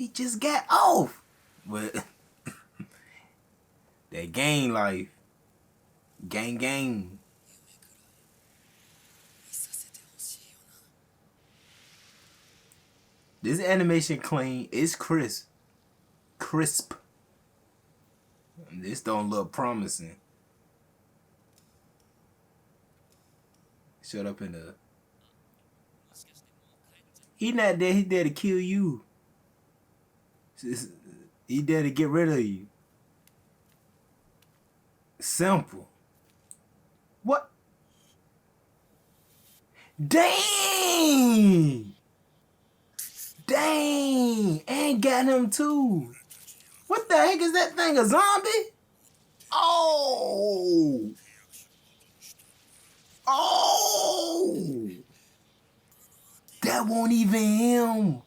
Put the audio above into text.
He just got off. But that gang life. Gang gang. This animation clean. It's crisp. Crisp. This don't look promising. Shut up in the... He not there. He there to kill you. He there to get rid of you. Simple. What? Dang! Dang! And got him too. What the heck is that thing? A zombie? Oh! Oh! That won't even him.